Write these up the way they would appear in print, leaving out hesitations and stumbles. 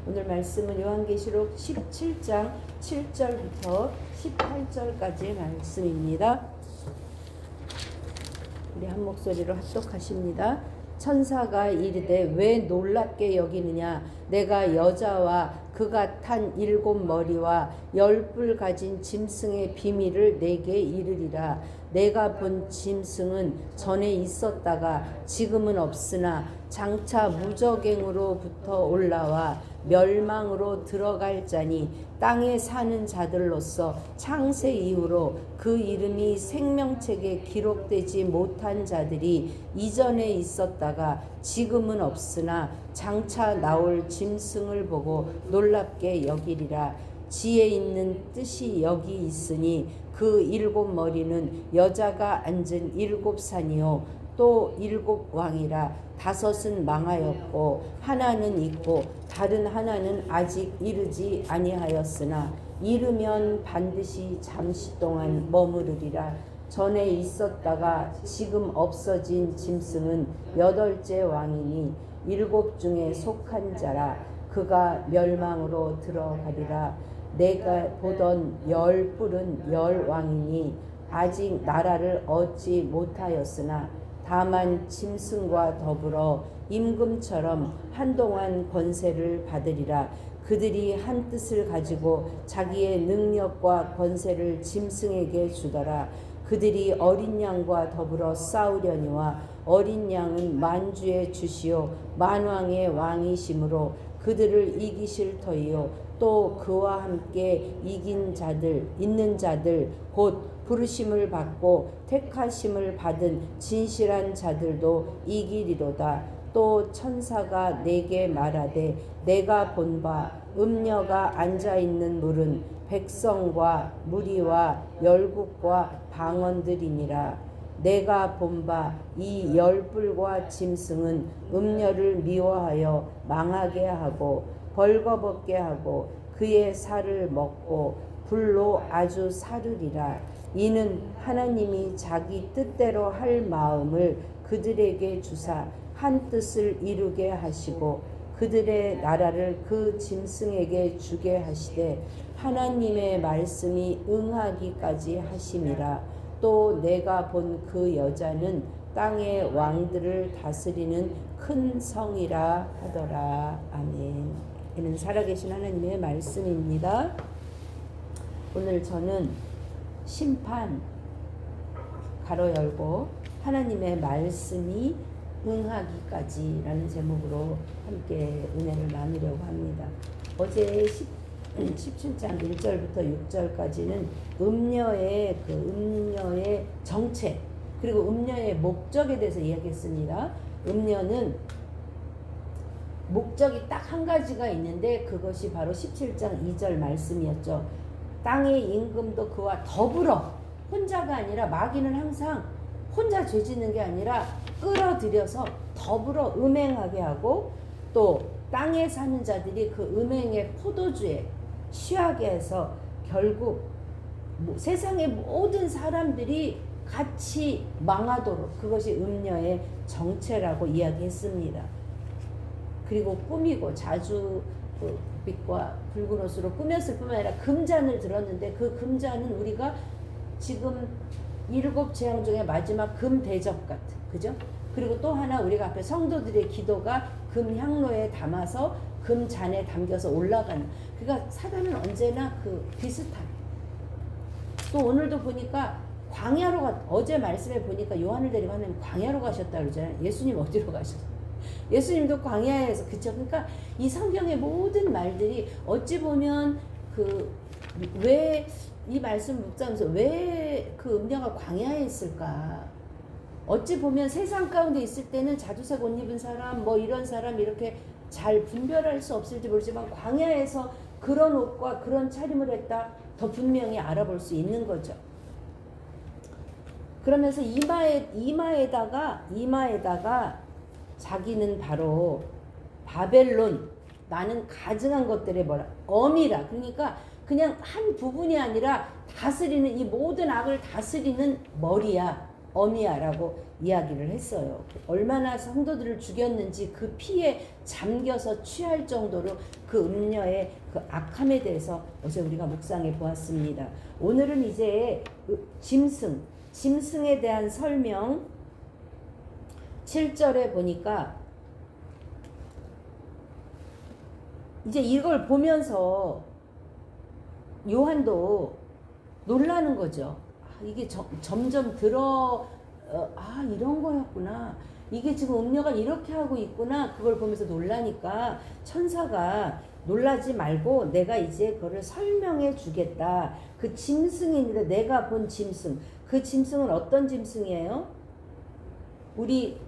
오늘 말씀은 요한계시록 17장 7절부터 18절까지의 말씀입니다. 우리 한 목소리로 합독하십니다. 천사가 이르되 왜 놀랍게 여기느냐? 내가 여자와 그가 탄 7 머리와 10뿔 가진 짐승의 비밀을 내게 이르리라. 내가 본 짐승은 전에 있었다가 지금은 없으나 장차 무저갱으로부터 올라와 멸망으로 들어갈 자니 땅에 사는 자들로서 창세 이후로 그 이름이 생명책에 기록되지 못한 자들이 이전에 있었다가 지금은 없으나 장차 나올 짐승을 보고 놀랍게 여기리라. 지혜 있는 뜻이 여기 있으니 그 7 머리는 여자가 앉은 7 산이요 또 7 왕이라. 5은 망하였고 하나는 있고 다른 하나는 아직 이르지 아니하였으나 이르면 반드시 잠시 동안 머무르리라. 전에 있었다가 지금 없어진 짐승은 8째 왕이니 7 중에 속한 자라. 그가 멸망으로 들어가리라. 내가 보던 10뿔은 10 왕이니 아직 나라를 얻지 못하였으나 다만 짐승과 더불어 임금처럼 한동안 권세를 받으리라. 그들이 한 뜻을 가지고 자기의 능력과 권세를 짐승에게 주더라. 그들이 어린 양과 더불어 싸우려니와 어린 양은 만주의 주시오 만왕의 왕이시므로 그들을 이기실 터이요 또 그와 함께 있는 자들 곧 부르심을 받고 택하심을 받은 진실한 자들도 이기리로다. 또 천사가 내게 말하되 내가 본 바 음녀가 앉아있는 물은 백성과 무리와 열국과 방언들이니라. 내가 본 바 이 10뿔과 짐승은 음녀를 미워하여 망하게 하고 벌거벗게 하고 그의 살을 먹고 불로 아주 사르리라. 이는 하나님이 자기 뜻대로 할 마음을 그들에게 주사 한 뜻을 이루게 하시고 그들의 나라를 그 짐승에게 주게 하시되 하나님의 말씀이 응하기까지 하심이라. 또 내가 본 그 여자는 땅의 왕들을 다스리는 큰 성이라 하더라. 아멘. 이는 살아계신 하나님의 말씀입니다. 오늘 저는 심판 가로 열고 하나님의 말씀이 응하기까지 라는 제목으로 함께 은혜를 나누려고 합니다. 어제 17장 1절부터 6절까지는 음녀의 정체 그리고 음녀의 목적에 대해서 이야기했습니다. 음녀는 목적이 딱 한 가지가 있는데 그것이 바로 17장 2절 말씀이었죠. 땅의 임금도 그와 더불어 혼자가 아니라 마귀는 항상 혼자 죄짓는 게 아니라 끌어들여서 더불어 음행하게 하고 또 땅에 사는 자들이 그 음행의 포도주에 취하게 해서 결국 세상의 모든 사람들이 같이 망하도록 그것이 음녀의 정체라고 이야기했습니다. 그리고 꾸미고 자주 빛과 붉은 옷으로 꾸몄을 뿐만 아니라 금잔을 들었는데 그 금잔은 우리가 지금 7 재앙 중에 마지막 금대접 같은 그죠? 그리고 또 하나 우리가 앞에 성도들의 기도가 금향로에 담아서 금잔에 담겨서 올라가는 그러니까 사단은 언제나 그 비슷한 또 오늘도 보니까 광야로 어제 말씀에 보니까 요한을 데리고 하나님 광야로 가셨다 그러잖아요. 예수님 어디로 가셨어요? 예수님도 광야에서 그쵸? 그러니까 이 성경의 모든 말들이 어찌 보면 왜 이 말씀 묵상하면서 왜 그 음녀가 광야에 있을까? 어찌 보면 세상 가운데 있을 때는 자주색 옷 입은 사람 뭐 이런 사람 이렇게 잘 분별할 수 없을지 모르지만 광야에서 그런 옷과 그런 차림을 했다 더 분명히 알아볼 수 있는 거죠. 그러면서 이마에다가 자기는 바로 바벨론 나는 가증한 것들의 어미라 그러니까 그냥 한 부분이 아니라 다스리는 이 모든 악을 다스리는 머리야. 어미야라고 이야기를 했어요. 얼마나 성도들을 죽였는지 그 피에 잠겨서 취할 정도로 그 음녀의 그 악함에 대해서 어제 우리가 묵상해 보았습니다. 오늘은 이제 짐승에 대한 설명 7절에 보니까 이제 이걸 보면서 요한도 놀라는 거죠. 이게 점점 이런 거였구나. 이게 지금 음녀가 이렇게 하고 있구나. 그걸 보면서 놀라니까 천사가 놀라지 말고 내가 이제 그거를 설명해 주겠다. 그 짐승인데 내가 본 짐승. 그 짐승은 어떤 짐승이에요? 우리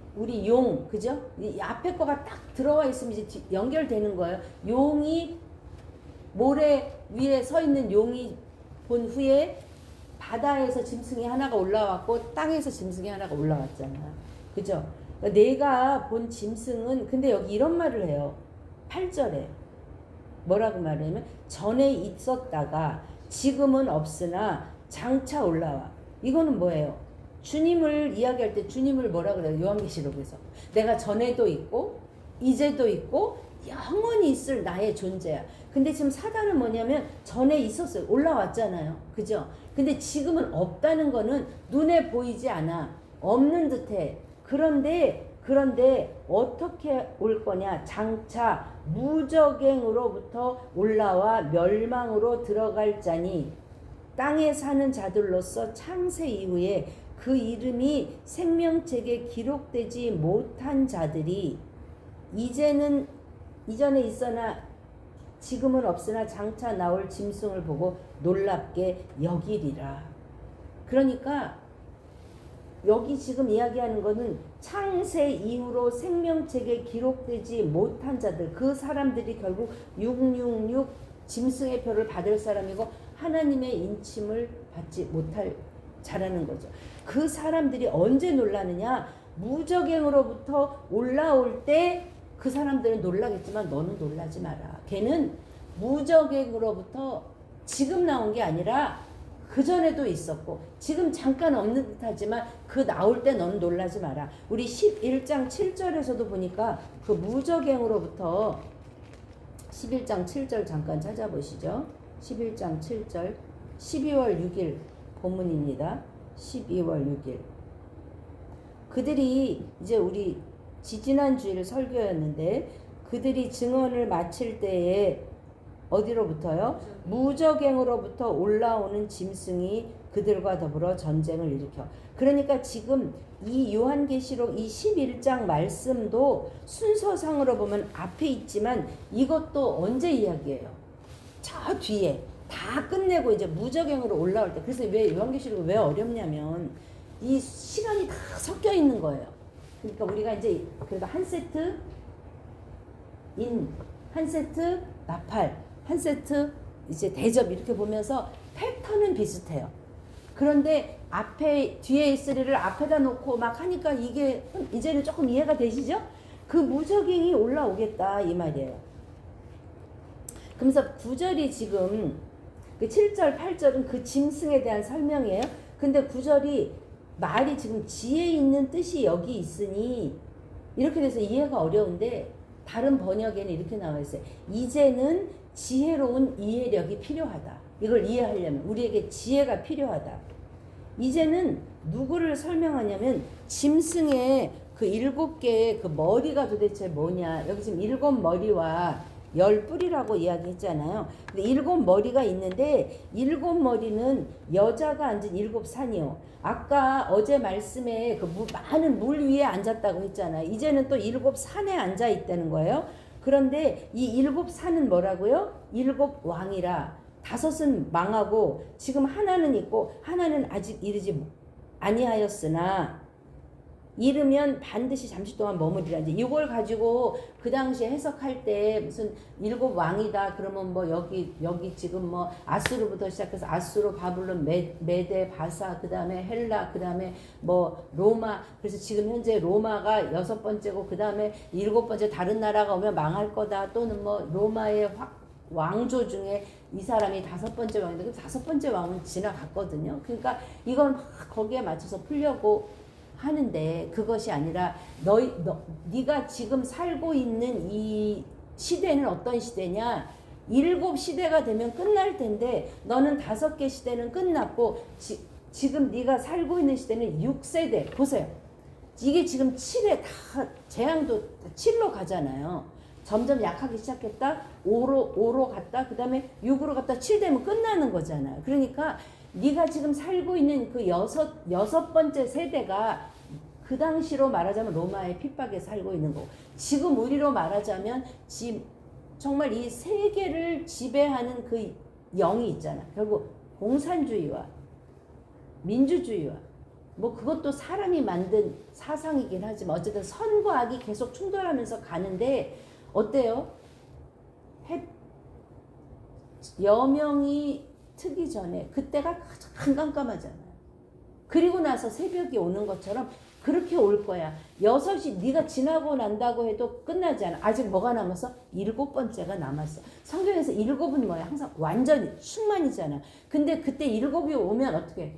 용, 그죠? 이 앞에 거가 딱 들어와 있으면 이제 연결되는 거예요. 용이 모래 위에 서 있는 용이 본 후에 바다에서 짐승이 하나가 올라왔고 땅에서 짐승이 하나가 올라왔잖아. 그죠? 그러니까 내가 본 짐승은 근데 여기 이런 말을 해요. 8절에 뭐라고 말하냐면 전에 있었다가 지금은 없으나 장차 올라와. 이거는 뭐예요? 주님을 이야기할 때 주님을 뭐라 그래요? 요한계시록에서 내가 전에도 있고 이제도 있고 영원히 있을 나의 존재야. 근데 지금 사단은 뭐냐면 전에 있었어요. 올라왔잖아요. 그죠? 근데 지금은 없다는 거는 눈에 보이지 않아. 없는 듯해. 그런데 어떻게 올 거냐? 장차 무적행으로부터 올라와 멸망으로 들어갈 자니 땅에 사는 자들로서 창세 이후에 그 이름이 생명책에 기록되지 못한 자들이 이전에 있으나 지금은 없으나 장차 나올 짐승을 보고 놀랍게 여기리라. 그러니까 여기 지금 이야기하는 거는 창세 이후로 생명책에 기록되지 못한 자들, 그 사람들이 결국 666 짐승의 표를 받을 사람이고 하나님의 인침을 받지 못할 자라는 거죠. 그 사람들이 언제 놀라느냐? 무적행으로부터 올라올 때 그 사람들은 놀라겠지만 너는 놀라지 마라. 걔는 무적행으로부터 지금 나온 게 아니라 그 전에도 있었고 지금 잠깐 없는 듯 하지만 그 나올 때 너는 놀라지 마라. 우리 11장 7절에서도 보니까 그 무적행으로부터 11장 7절 잠깐 찾아보시죠. 11장 7절 12월 6일 본문입니다. 12월 6일 그들이 이제 우리 지지난 주일 설교였는데 그들이 증언을 마칠 때에 어디로부터요? 무적행으로부터 올라오는 짐승이 그들과 더불어 전쟁을 일으켜. 그러니까 지금 이 요한계시록 이 11장 말씀도 순서상으로 보면 앞에 있지만 이것도 언제 이야기예요? 저 뒤에 다 끝내고 이제 무적행으로 올라올 때. 그래서 왜 요한계시록이 왜 어렵냐면 이 시간이 다 섞여 있는 거예요. 그러니까 우리가 이제 그래도 한 세트 한 세트 나팔, 한 세트 이제 대접 이렇게 보면서 패턴은 비슷해요. 그런데 뒤에 있으리를 앞에다 놓고 막 하니까 이게 이제는 조금 이해가 되시죠? 그 무적행이 올라오겠다 이 말이에요. 그래서 9절이 지금 그 7절, 8절은 그 짐승에 대한 설명이에요. 근데 9절이 말이 지금 지혜 있는 뜻이 여기 있으니 이렇게 돼서 이해가 어려운데 다른 번역에는 이렇게 나와 있어요. 이제는 지혜로운 이해력이 필요하다. 이걸 이해하려면 우리에게 지혜가 필요하다. 이제는 누구를 설명하냐면 짐승의 그 7개의 그 머리가 도대체 뭐냐. 여기 지금 7머리와 10뿔이라고 이야기했잖아요. 근데 7머리가 있는데 7머리는 여자가 앉은 7산이요. 아까 어제 말씀에 그 많은 물 위에 앉았다고 했잖아요. 이제는 또 7산에 앉아 있다는 거예요. 그런데 이 7산은 뭐라고요? 7왕이라 5은 망하고 지금 하나는 있고 하나는 아직 이르지 아니하였으나 이르면 반드시 잠시 동안 머무리라. 이제 이걸 가지고 그 당시에 해석할 때 무슨 7왕이다 그러면 뭐 여기 지금 뭐 아수르부터 시작해서 아수르, 바블론, 메데, 바사, 그 다음에 헬라, 그 다음에 뭐 로마. 그래서 지금 현재 로마가 6번째고 그 다음에 7번째 다른 나라가 오면 망할 거다. 또는 뭐 로마의 왕조 중에 이 사람이 5번째 왕인데 그 5번째 왕은 지나갔거든요. 그러니까 이건 막 거기에 맞춰서 풀려고 하는데 그것이 아니라 네가 지금 살고 있는 이 시대는 어떤 시대냐? 7시대가 되면 끝날 텐데 너는 5개 시대는 끝났고 지금 네가 살고 있는 시대는 6세대. 보세요. 이게 지금 7에 다 재앙도 7로 가잖아요. 점점 약하기 시작했다. 5로 갔다. 그 다음에 6으로 갔다. 7 되면 끝나는 거잖아요. 그러니까 네가 지금 살고 있는 그 여섯 번째 세대가 그 당시로 말하자면 로마의 핍박에 살고 있는 거고, 지금 우리로 말하자면 지금 정말 이 세계를 지배하는 그 영이 있잖아. 결국 공산주의와 민주주의와 뭐 그것도 사람이 만든 사상이긴 하지만 어쨌든 선과 악이 계속 충돌하면서 가는데 어때요? 여명이 트기 전에 그때가 가장 깜깜하잖아요. 그리고 나서 새벽이 오는 것처럼 그렇게 올 거야. 6시 네가 지나고 난다고 해도 끝나지 않아. 아직 뭐가 남았어? 7번째가 남았어. 성경에서 7은 뭐야? 항상 완전히 충만이잖아. 근데 그때 7이 오면 어떻게?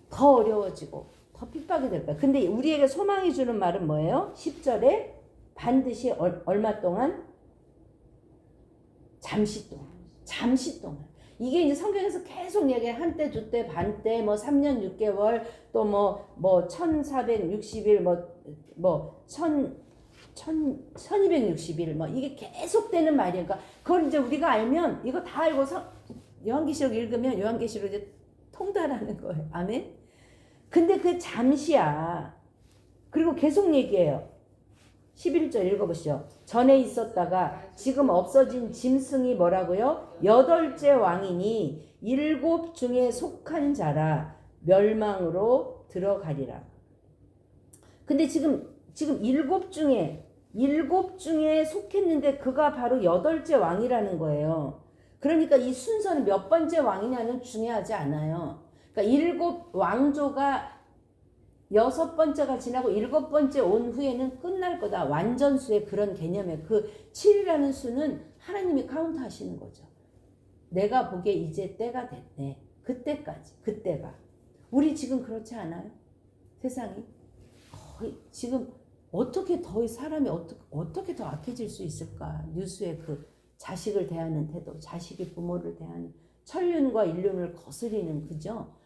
더 어려워지고 더 핍박이 될 거야. 근데 우리에게 소망이 주는 말은 뭐예요? 10절에 반드시 얼마 동안? 잠시 동안. 잠시 동안. 이게 이제 성경에서 계속 얘기해. 한때, 두때, 반때, 뭐 3년 6개월, 또 뭐 1460일, 뭐 1260일, 뭐 이게 계속 되는 말이야. 그러니까 그걸 이제 우리가 알면 이거 다 알고서 요한계시록 읽으면 요한계시록 이제 통달하는 거예요. 아멘? 근데 그 잠시야. 그리고 계속 얘기해요. 11절 읽어보시죠. 전에 있었다가 지금 없어진 짐승이 뭐라고요? 8째 왕이니 7 중에 속한 자라 멸망으로 들어가리라. 근데 지금 7 중에 속했는데 그가 바로 8째 왕이라는 거예요. 그러니까 이 순서는 몇 번째 왕이냐는 중요하지 않아요. 그러니까 7 왕조가 6번째가 지나고 7번째 온 후에는 끝날 거다. 완전수의 그런 개념에 그 7이라는 수는 하나님이 카운트 하시는 거죠. 내가 보기에 이제 때가 됐네. 그때까지. 그때가. 우리 지금 그렇지 않아요? 세상이. 거의 지금 어떻게 더 사람이 어떻게 더 악해질 수 있을까? 뉴스의 그 자식을 대하는 태도, 자식이 부모를 대하는 천륜과 인륜을 거스리는 그죠?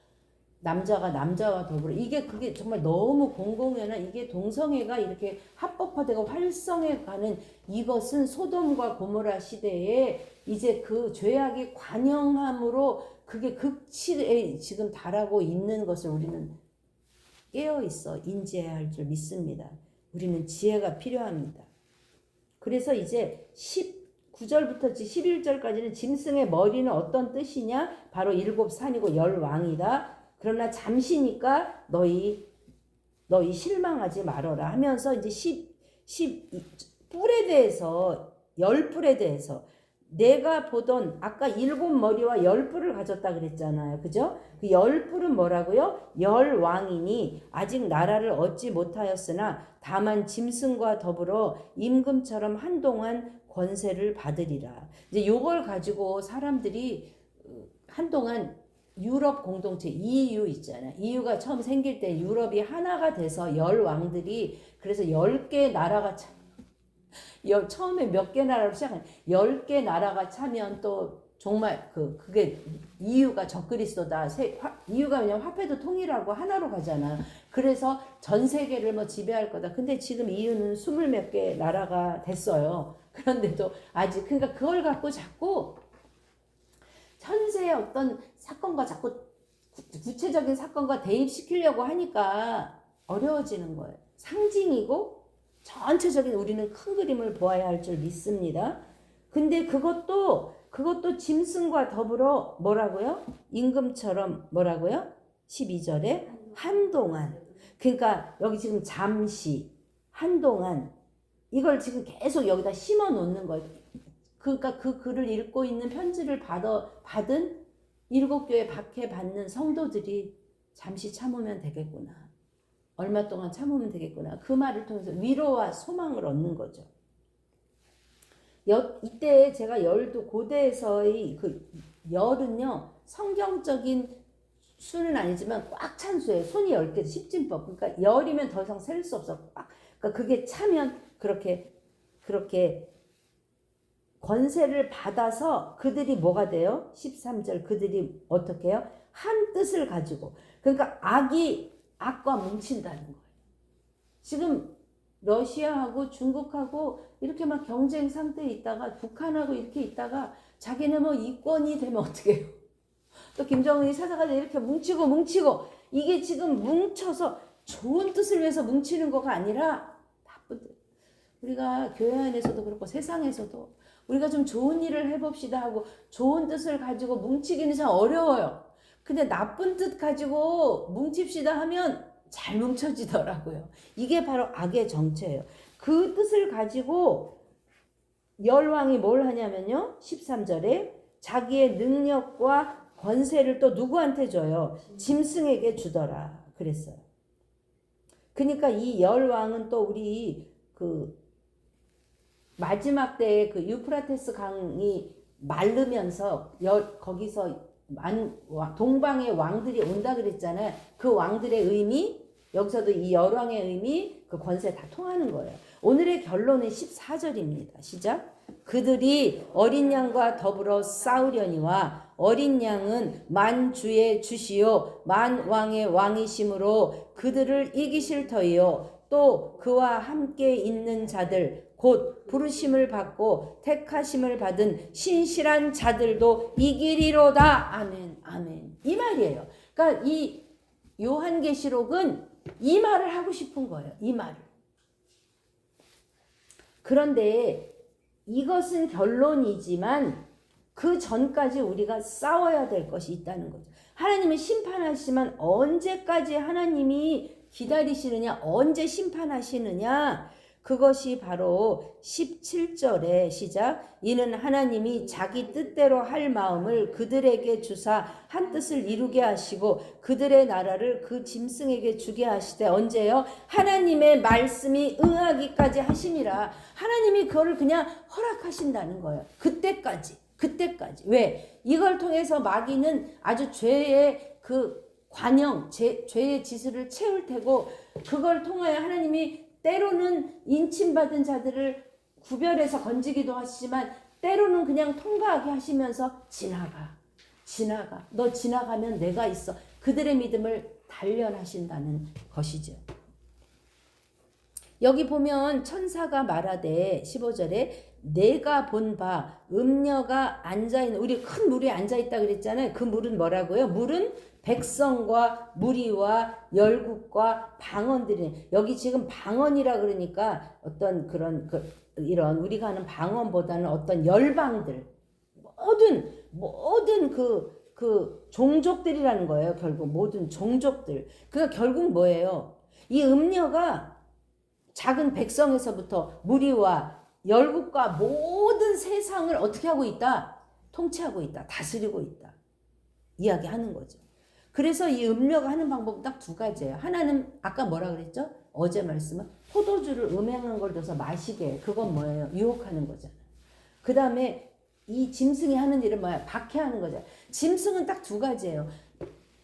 남자가 남자와 더불어 그게 정말 너무 공공연한 이게 동성애가 이렇게 합법화되고 활성해가는 이것은 소돔과 고모라 시대에 이제 그 죄악의 관영함으로 그게 극치에 지금 달하고 있는 것을 우리는 깨어있어 인지해야 할 줄 믿습니다. 우리는 지혜가 필요합니다. 그래서 이제 9절부터 11절까지는 짐승의 머리는 어떤 뜻이냐? 바로 7산이고 10왕이다. 그러나 잠시니까 너희 실망하지 말어라 하면서 이제 뿔에 대해서 10뿔에 대해서 내가 보던 아까 7머리와 10뿔을 가졌다 그랬잖아요. 그죠? 그 10뿔은 뭐라고요? 10왕이니 아직 나라를 얻지 못하였으나 다만 짐승과 더불어 임금처럼 한동안 권세를 받으리라. 이제 요걸 가지고 사람들이 한동안 유럽 공동체 EU 있잖아요. EU가 처음 생길 때 유럽이 하나가 돼서 10왕들이 그래서 10개 나라가 처음에 몇 개 나라로 시작한 10개 나라가 차면 또 정말 그게 EU가 적그리스도다. EU가 그냥 화폐도 통일하고 하나로 가잖아. 그래서 전 세계를 뭐 지배할 거다. 근데 지금 EU는 20몇 개 나라가 됐어요. 그런데도 아직 그러니까 그걸 갖고 자꾸 현재의 어떤 사건과 자꾸 구체적인 사건과 대입시키려고 하니까 어려워지는 거예요. 상징이고 전체적인 우리는 큰 그림을 보아야 할 줄 믿습니다. 근데 그것도 짐승과 더불어 뭐라고요? 임금처럼 뭐라고요? 12절에 한동안. 그러니까 여기 지금 잠시, 한동안 이걸 지금 계속 여기다 심어 놓는 거예요. 그러니까 그 글을 읽고 있는 편지를 받은 7교회 박해받는 성도들이 잠시 참으면 되겠구나. 얼마 동안 참으면 되겠구나. 그 말을 통해서 위로와 소망을 얻는 거죠. 이때 제가 열도 고대에서의 그 열은요 성경적인 수는 아니지만 꽉 찬 수예요. 손이 10개 십진법. 그러니까 열이면 더 이상 셀 수 없어. 꽉. 그러니까 그게 차면 그렇게 권세를 받아서 그들이 뭐가 돼요? 13절 그들이 어떻게 해요? 한 뜻을 가지고. 그러니까 악이 악과 뭉친다는 거예요. 지금 러시아하고 중국하고 이렇게 막 경쟁 상태에 있다가 북한하고 이렇게 있다가 자기네 뭐 이권이 되면 어떻게 해요? 또 김정은이 찾아가서 이렇게 뭉치고 이게 지금 뭉쳐서 좋은 뜻을 위해서 뭉치는 거가 아니라 나쁜 뜻. 우리가 교회 안에서도 그렇고 세상에서도 우리가 좀 좋은 일을 해봅시다 하고 좋은 뜻을 가지고 뭉치기는 참 어려워요. 근데 나쁜 뜻 가지고 뭉칩시다 하면 잘 뭉쳐지더라고요. 이게 바로 악의 정체예요. 그 뜻을 가지고 열왕이 뭘 하냐면요. 13절에 자기의 능력과 권세를 또 누구한테 줘요? 짐승에게 주더라 그랬어요. 그러니까 이 열왕은 또 우리 그 마지막 때에 그 유프라테스 강이 마르면서 거기서 동방의 왕들이 온다 그랬잖아요. 그 왕들의 의미, 여기서도 이 열왕의 의미, 그 권세 다 통하는 거예요. 오늘의 결론은 14절입니다. 시작. 그들이 어린 양과 더불어 싸우려니와 어린 양은 만주의 주시요 만왕의 왕이심으로 그들을 이기실 터이요 또 그와 함께 있는 자들 곧 부르심을 받고 택하심을 받은 신실한 자들도 이기리로다. 아멘 아멘. 이 말이에요. 그러니까 이 요한계시록은 이 말을 하고 싶은 거예요. 이 말을. 그런데 이것은 결론이지만 그 전까지 우리가 싸워야 될 것이 있다는 거죠. 하나님은 심판하시지만 언제까지 하나님이 기다리시느냐, 언제 심판하시느냐, 그것이 바로 17절의 시작. 이는 하나님이 자기 뜻대로 할 마음을 그들에게 주사 한 뜻을 이루게 하시고 그들의 나라를 그 짐승에게 주게 하시되 언제요? 하나님의 말씀이 응하기까지 하심이라. 하나님이 그거를 그냥 허락하신다는 거예요. 그때까지. 왜? 이걸 통해서 마귀는 아주 죄의 그 관영, 죄의 지수를 채울 테고 그걸 통하여 하나님이 때로는 인침받은 자들을 구별해서 건지기도 하시지만 때로는 그냥 통과하게 하시면서 지나가. 너 지나가면 내가 있어. 그들의 믿음을 단련하신다는 것이죠. 여기 보면 천사가 말하되 15절에 내가 본 바 음녀가 앉아있는, 우리 큰 물에 앉아있다 그랬잖아요. 그 물은 뭐라고요? 물은 백성과 무리와 열국과 방언들이, 여기 지금 방언이라 그러니까 어떤 그런 이런 우리가 하는 방언보다는 어떤 열방들, 모든 그 종족들이라는 거예요. 결국 모든 종족들. 그러니까 결국 뭐예요? 이 음녀가 작은 백성에서부터 무리와 열국과 모든 세상을 어떻게 하고 있다? 통치하고 있다. 다스리고 있다. 이야기하는 거죠. 그래서 이 음료가 하는 방법은 딱 두 가지예요. 하나는 아까 뭐라 그랬죠? 어제 말씀은 포도주를 음행한 걸 줘서 마시게 해. 그건 뭐예요? 유혹하는 거잖아요. 그 다음에 이 짐승이 하는 일은 뭐야? 박해하는 거죠. 짐승은 딱 두 가지예요.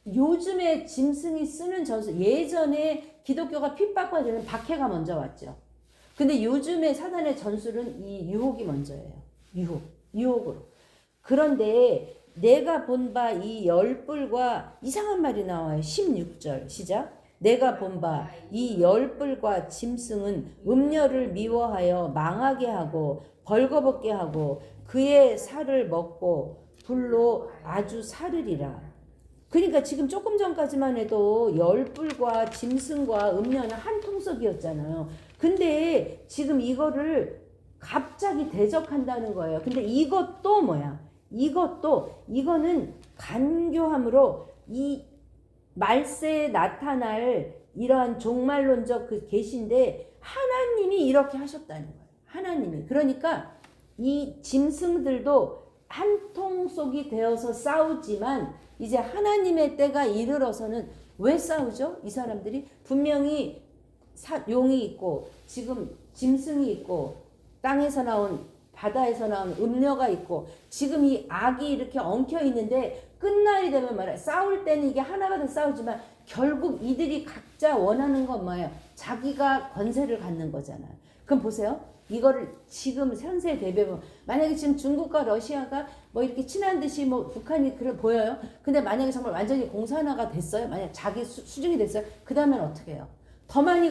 요즘에 짐승이 쓰는 전술, 예전에 기독교가 핍박받을 때는 박해가 먼저 왔죠. 근데 요즘에 사단의 전술은 이 유혹이 먼저예요. 유혹으로. 그런데 내가 본 바 이 열뿔과 이상한 말이 나와요. 16절 시작. 내가 본 바 이 열뿔과 짐승은 음녀를 미워하여 망하게 하고 벌거벗게 하고 그의 살을 먹고 불로 아주 사르리라. 그러니까 지금 조금 전까지만 해도 열뿔과 짐승과 음녀는 한 통속이었잖아요. 근데 지금 이거를 갑자기 대적한다는 거예요. 근데 이것도 뭐야? 이거는 간교함으로 이 말세에 나타날 이러한 종말론적 그 계시인데 하나님이 이렇게 하셨다는 거예요. 하나님이. 그러니까 이 짐승들도 한 통속이 되어서 싸우지만 이제 하나님의 때가 이르러서는 왜 싸우죠? 이 사람들이 분명히 용이 있고 지금 짐승이 있고 땅에서 나온 바다에서 나온 음료가 있고 지금 이 악이 이렇게 엉켜 있는데 끝날이 되면 말이야. 싸울 때는 이게 하나가 더 싸우지만 결국 이들이 각자 원하는 건 뭐예요? 자기가 권세를 갖는 거잖아요. 그럼 보세요. 이거를 지금 현세 대비해보면 만약에 지금 중국과 러시아가 뭐 이렇게 친한 듯이 뭐 북한이 그래 보여요. 근데 만약에 정말 완전히 공산화가 됐어요. 만약 자기 수중이 됐어요. 그 다음엔 어떻게 해요? 더 많이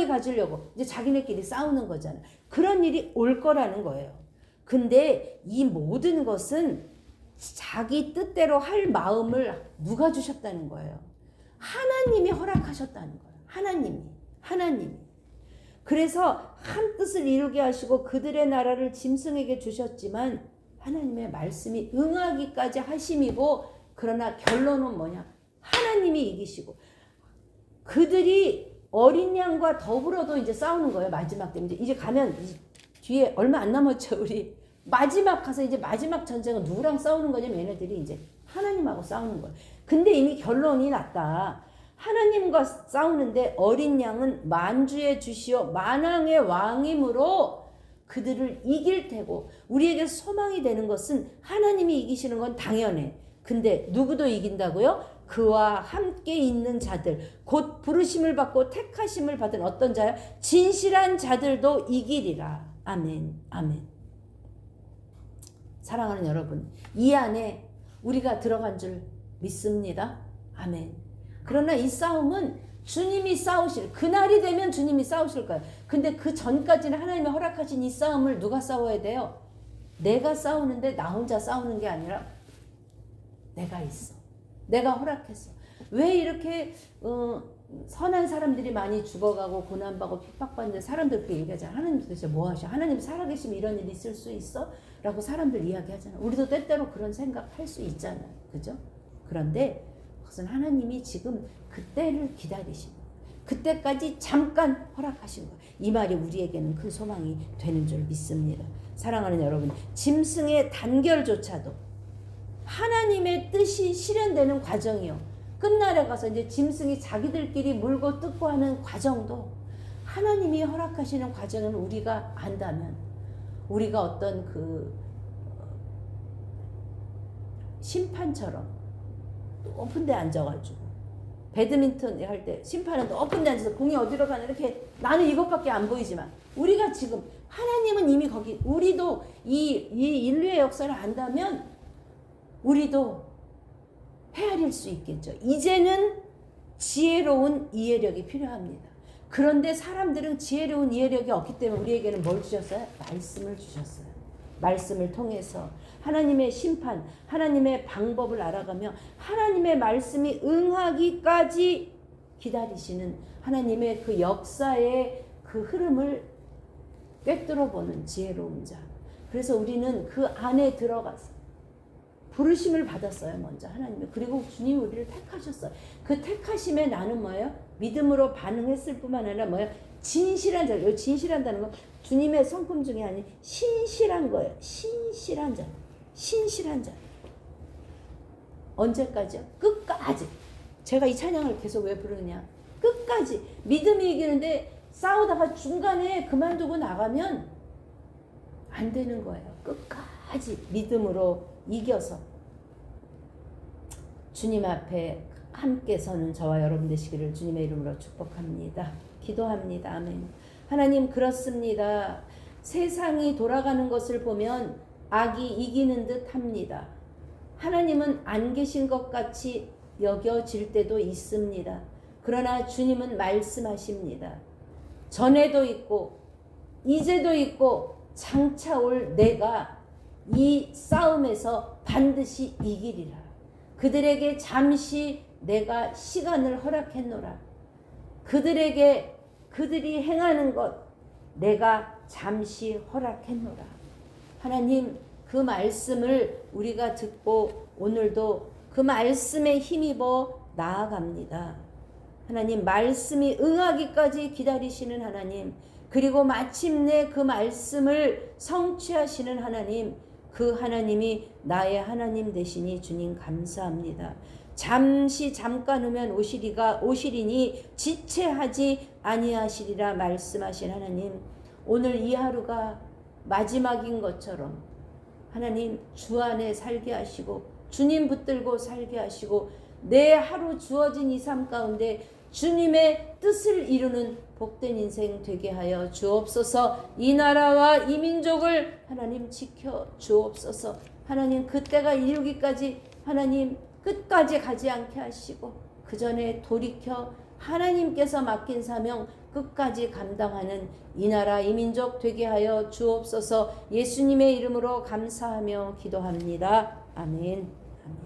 가지려고 이제 자기네끼리 싸우는 거잖아요. 그런 일이 올 거라는 거예요. 근데 이 모든 것은 자기 뜻대로 할 마음을 누가 주셨다는 거예요? 하나님이 허락하셨다는 거예요. 하나님이. 그래서 한 뜻을 이루게 하시고 그들의 나라를 짐승에게 주셨지만 하나님의 말씀이 응하기까지 하심이고, 그러나 결론은 뭐냐? 하나님이 이기시고 그들이 어린 양과 더불어도 이제 싸우는 거예요. 마지막 때 이제 가면 뒤에 얼마 안 남았죠. 우리 마지막 가서 이제 마지막 전쟁은 누구랑 싸우는 거냐면 얘네들이 이제 하나님하고 싸우는 거예요. 근데 이미 결론이 났다. 하나님과 싸우는데 어린 양은 만주의 주시오 만왕의 왕이므로 그들을 이길 테고, 우리에게 소망이 되는 것은 하나님이 이기시는 건 당연해. 근데 누구도 이긴다고요? 그와 함께 있는 자들, 곧 부르심을 받고 택하심을 받은 어떤 자요? 진실한 자들도 이기리라. 아멘. 사랑하는 여러분, 이 안에 우리가 들어간 줄 믿습니다. 아멘. 그러나 이 싸움은 주님이 싸우실, 그날이 되면 주님이 싸우실 거예요. 근데 그 전까지는 하나님이 허락하신 이 싸움을 누가 싸워야 돼요? 내가 싸우는데 나 혼자 싸우는 게 아니라 내가 있어. 내가 허락했어. 왜 이렇게 선한 사람들이 많이 죽어가고 고난받고 핍박받는데 사람들 그렇게 얘기하잖아. 하나님 도대체 뭐 하셔? 하나님 살아계시면 이런 일이 있을 수 있어? 라고 사람들 이야기하잖아. 우리도 때때로 그런 생각할 수 있잖아요. 그죠? 그런데 그것은 하나님이 지금 그때를 기다리시고 그때까지 잠깐 허락하신 거예요. 이 말이 우리에게는 큰 소망이 되는 줄 믿습니다. 사랑하는 여러분, 짐승의 단결조차도 하나님의 뜻이 실현되는 과정이요. 끝날에 가서 이제 짐승이 자기들끼리 물고 뜯고 하는 과정도 하나님이 허락하시는 과정을 우리가 안다면, 우리가 어떤 그 심판처럼 높은 데 앉아가지고 배드민턴 할 때 심판은 높은 데 앉아서 공이 어디로 가나 이렇게 나는 이것밖에 안 보이지만, 우리가 지금 하나님은 이미 거기, 우리도 이 인류의 역사를 안다면 우리도 헤아릴 수 있겠죠. 이제는 지혜로운 이해력이 필요합니다. 그런데 사람들은 지혜로운 이해력이 없기 때문에 우리에게는 뭘 주셨어요? 말씀을 주셨어요. 말씀을 통해서 하나님의 심판, 하나님의 방법을 알아가며 하나님의 말씀이 응하기까지 기다리시는 하나님의 그 역사의 그 흐름을 꿰뚫어보는 지혜로운 자. 그래서 우리는 그 안에 들어가서 부르심을 받았어요. 먼저 하나님이. 그리고 주님이 우리를 택하셨어요. 그 택하심에 나는 뭐예요? 믿음으로 반응했을 뿐만 아니라 뭐예요? 진실한 자. 이 진실한다는 건 주님의 성품 중에 아닌 신실한 거예요. 신실한 자. 신실한 자. 언제까지요? 끝까지. 제가 이 찬양을 계속 왜 부르느냐? 끝까지. 믿음이 이기는데 싸우다가 중간에 그만두고 나가면 안 되는 거예요. 끝까지 믿음으로 이겨서 주님 앞에 함께 서는 저와 여러분 되시기를 주님의 이름으로 축복합니다. 기도합니다. 아멘. 하나님, 그렇습니다. 세상이 돌아가는 것을 보면 악이 이기는 듯 합니다. 하나님은 안 계신 것 같이 여겨질 때도 있습니다. 그러나 주님은 말씀하십니다. 전에도 있고 이제도 있고 장차 올 내가 이 싸움에서 반드시 이기리라. 그들에게 잠시 내가 시간을 허락했노라. 그들이 행하는 것 내가 잠시 허락했노라. 하나님, 그 말씀을 우리가 듣고 오늘도 그 말씀에 힘입어 나아갑니다. 하나님, 말씀이 응하기까지 기다리시는 하나님, 그리고 마침내 그 말씀을 성취하시는 하나님, 그 하나님이 나의 하나님 되시니 주님 감사합니다. 잠깐 후면 오시리니 지체하지 아니하시리라 말씀하신 하나님, 오늘 이 하루가 마지막인 것처럼 하나님 주 안에 살게 하시고 주님 붙들고 살게 하시고 내 하루 주어진 이 삶 가운데 주님의 뜻을 이루는 복된 인생 되게 하여 주옵소서. 이 나라와 이 민족을 하나님 지켜 주옵소서. 하나님 그때가 이루기까지 하나님 끝까지 가지 않게 하시고 그 전에 돌이켜 하나님께서 맡긴 사명 끝까지 감당하는 이 나라 이 민족 되게 하여 주옵소서. 예수님의 이름으로 감사하며 기도합니다. 아멘. 아멘.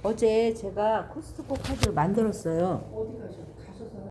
어제 제가 코스트코 카드를 만들었어요. 어디 가셨어요?